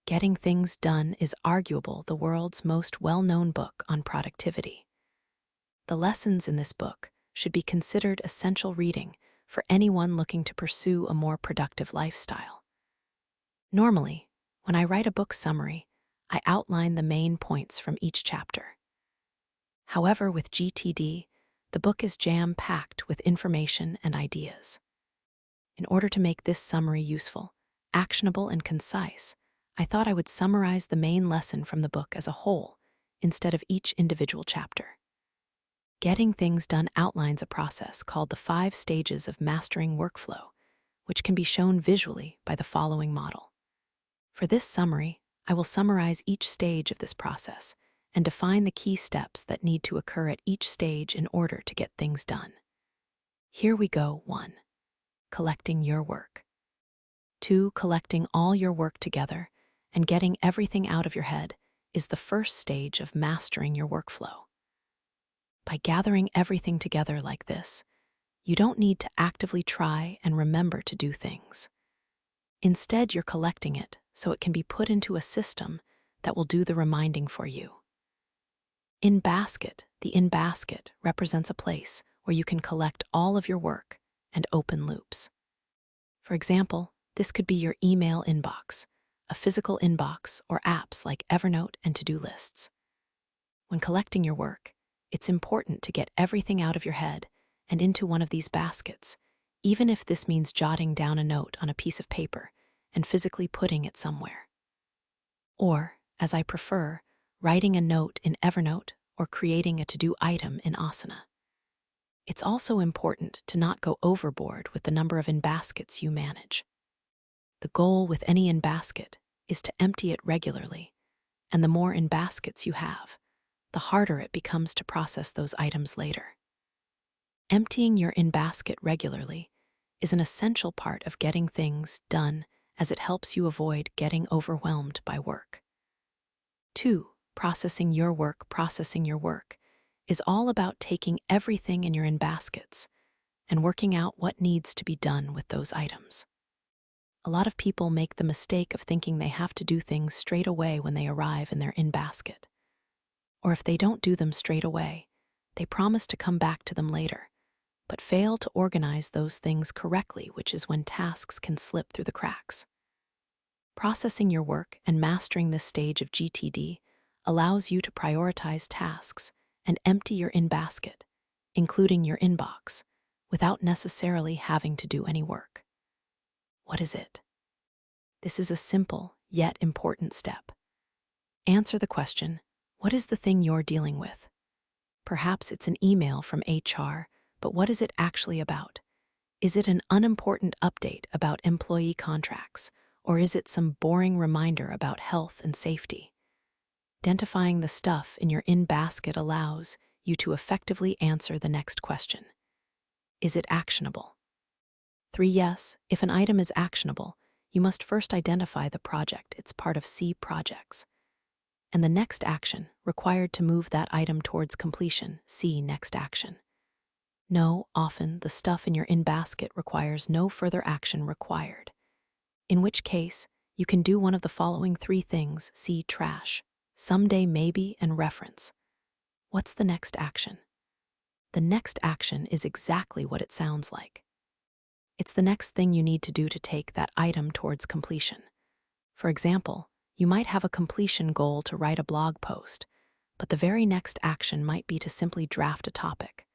Getting Things Done is arguable the world's most well-known book on productivity. The lessons in this book should be considered essential reading for anyone looking to pursue a more productive lifestyle. Normally, when I write a book summary, I outline the main points from each chapter. However, with GTD, the book is jam-packed with information and ideas. In order to make this summary useful, actionable, and concise, I thought I would summarize the main lesson from the book as a whole instead of each individual chapter. Getting Things Done outlines a process called the 5 stages of mastering workflow, which can be shown visually by the following model. For this summary, I will summarize each stage of this process and define the key steps that need to occur at each stage in order to get things done. Here we go. 1. Collecting your work. 2. Collecting all your work together and getting everything out of your head is the first stage of mastering your workflow. By gathering everything together like this, you don't need to actively try and remember to do things. Instead, you're collecting it so it can be put into a system that will do the reminding for you. The in basket represents a place where you can collect all of your work and open loops. For example, this could be your email inbox, a physical inbox, or apps like Evernote and to-do lists. When collecting your work, it's important to get everything out of your head and into one of these baskets, even if this means jotting down a note on a piece of paper and physically putting it somewhere. Or, as I prefer, writing a note in Evernote or creating a to-do item in Asana. It's also important to not go overboard with the number of in-baskets you manage. The goal with any in-basket is to empty it regularly, and the more in-baskets you have, the harder it becomes to process those items later. Emptying your in-basket regularly is an essential part of getting things done, as it helps you avoid getting overwhelmed by work. 2. Processing your work. Processing your work is all about taking everything in your in-baskets and working out what needs to be done with those items. A lot of people make the mistake of thinking they have to do things straight away when they arrive in their in-basket. Or if they don't do them straight away, they promise to come back to them later, but fail to organize those things correctly, which is when tasks can slip through the cracks. Processing your work and mastering this stage of GTD allows you to prioritize tasks and empty your in-basket, including your inbox, without necessarily having to do any work. What is it? This is a simple yet important step. Answer the question, what is the thing you're dealing with? Perhaps it's an email from HR, but what is it actually about? Is it an unimportant update about employee contracts, or is it some boring reminder about health and safety? Identifying the stuff in your in-basket allows you to effectively answer the next question. Is it actionable? 3. Yes, if an item is actionable, you must first identify the project. It's part of C projects. And the next action required to move that item towards completion, C next action. No, often the stuff in your in-basket requires no further action required, in which case you can do one of the following 3 things. C trash, someday maybe, and reference. What's the next action? The next action is exactly what it sounds like. It's the next thing you need to do to take that item towards completion. For example, you might have a completion goal to write a blog post, but the very next action might be to simply draft a topic.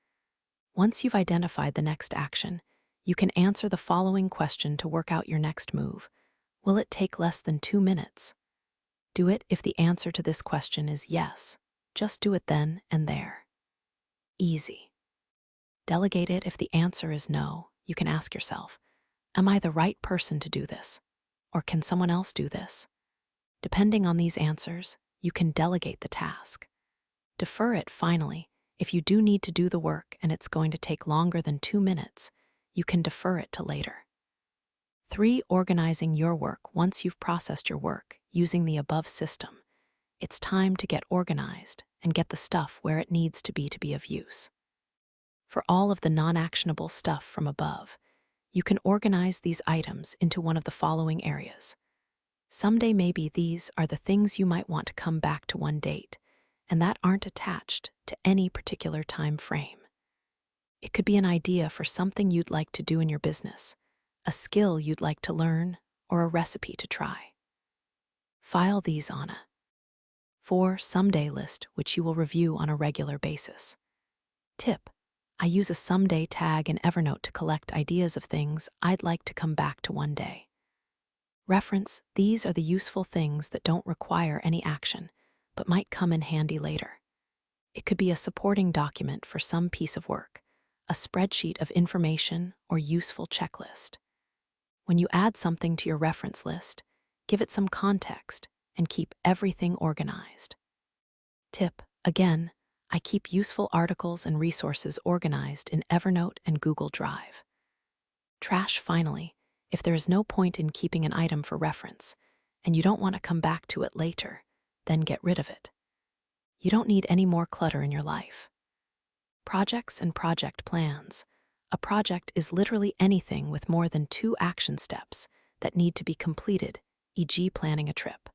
Once you've identified the next action, you can answer the following question to work out your next move. Will it take less than 2 minutes? Do it if the answer to this question is yes. Just do it then and there. Easy. Delegate it if the answer is no. You can ask yourself, am I the right person to do this? Or can someone else do this? Depending on these answers, you can delegate the task. Defer it finally. If you do need to do the work and it's going to take longer than 2 minutes, you can defer it to later. 3. Organizing your work. Once you've processed your work using the above system, it's time to get organized and get the stuff where it needs to be of use. For all of the non-actionable stuff from above, you can organize these items into one of the following areas. Someday maybe these are the things you might want to come back to one date, and that aren't attached to any particular time frame. It could be an idea for something you'd like to do in your business, a skill you'd like to learn, or a recipe to try. File these on a for someday list, which you will review on a regular basis. Tip: I use a someday tag in Evernote to collect ideas of things I'd like to come back to one day. Reference: these are the useful things that don't require any action, but might come in handy later. It could be a supporting document for some piece of work, a spreadsheet of information, or useful checklist. When you add something to your reference list, give it some context and keep everything organized. Tip: again, I keep useful articles and resources organized in Evernote and Google Drive. Trash: finally, if there is no point in keeping an item for reference and you don't want to come back to it later, then get rid of it. You don't need any more clutter in your life. Projects and project plans. A project is literally anything with more than 2 action steps that need to be completed, e.g. planning a trip,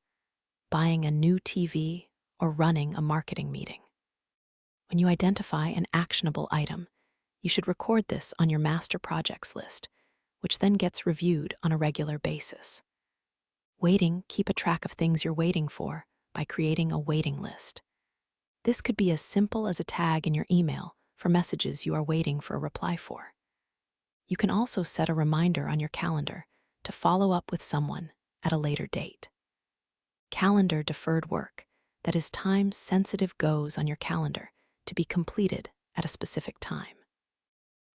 buying a new TV, or running a marketing meeting. When you identify an actionable item, you should record this on your master projects list, which then gets reviewed on a regular basis. Waiting: keep a track of things you're waiting for by creating a waiting list. This could be as simple as a tag in your email for messages you are waiting for a reply for. You can also set a reminder on your calendar to follow up with someone at a later date. Calendar deferred work, that is time-sensitive, goes on your calendar to be completed at a specific time.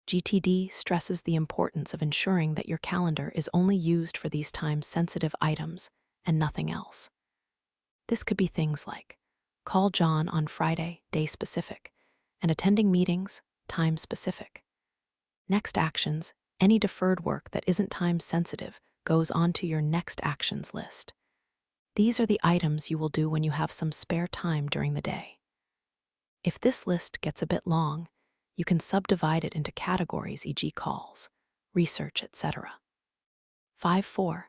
GTD stresses the importance of ensuring that your calendar is only used for these time-sensitive items and nothing else. This could be things like call John on Friday, day specific, and attending meetings, time specific. Next actions: any deferred work that isn't time sensitive goes onto your next actions list. These are the items you will do when you have some spare time during the day. If this list gets a bit long, you can subdivide it into categories, e.g. calls, research, etc. 5.4.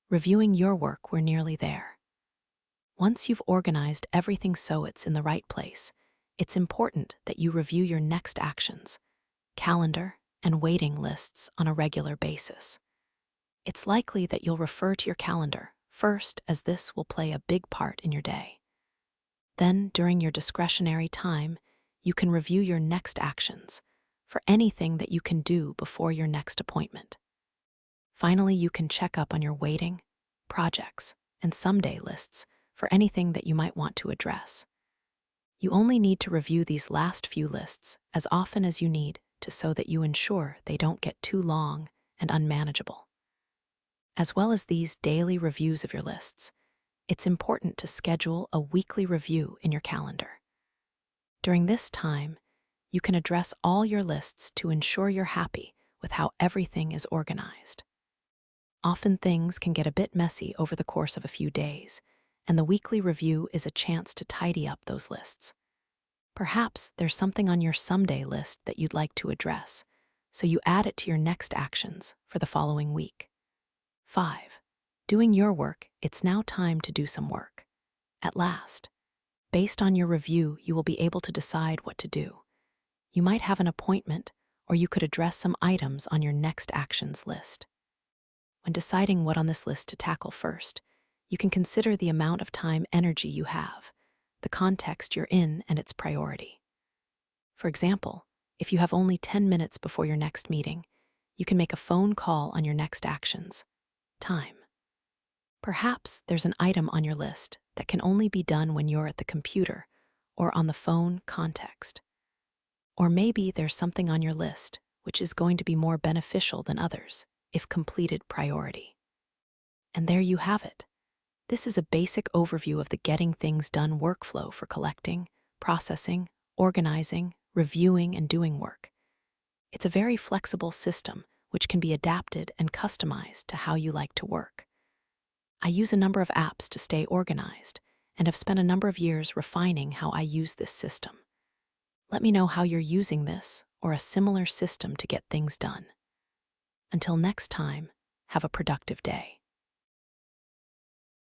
Reviewing your work: we're nearly there. Once you've organized everything so it's in the right place, it's important that you review your next actions, calendar, and waiting lists on a regular basis. It's likely that you'll refer to your calendar first, as this will play a big part in your day. Then, during your discretionary time, you can review your next actions for anything that you can do before your next appointment. Finally, you can check up on your waiting, projects, and someday lists for anything that you might want to address. You only need to review these last few lists as often as you need to, so that you ensure they don't get too long and unmanageable. As well as these daily reviews of your lists, it's important to schedule a weekly review in your calendar. During this time, you can address all your lists to ensure you're happy with how everything is organized. Often things can get a bit messy over the course of a few days, and the weekly review is a chance to tidy up those lists. Perhaps there's something on your someday list that you'd like to address, so you add it to your next actions for the following week. 5. Doing your work: it's now time to do some work. At last, based on your review, you will be able to decide what to do. You might have an appointment, or you could address some items on your next actions list. When deciding what on this list to tackle first, you can consider the amount of time, energy you have, the context you're in, and its priority. For example, if you have only 10 minutes before your next meeting, you can make a phone call on your next actions time. Perhaps there's an item on your list that can only be done when you're at the computer or on the phone context. Or maybe there's something on your list which is going to be more beneficial than others if completed priority. And there you have it. This is a basic overview of the getting things done workflow for collecting, processing, organizing, reviewing, and doing work. It's a very flexible system which can be adapted and customized to how you like to work. I use a number of apps to stay organized and have spent a number of years refining how I use this system. Let me know how you're using this or a similar system to get things done. Until next time, have a productive day.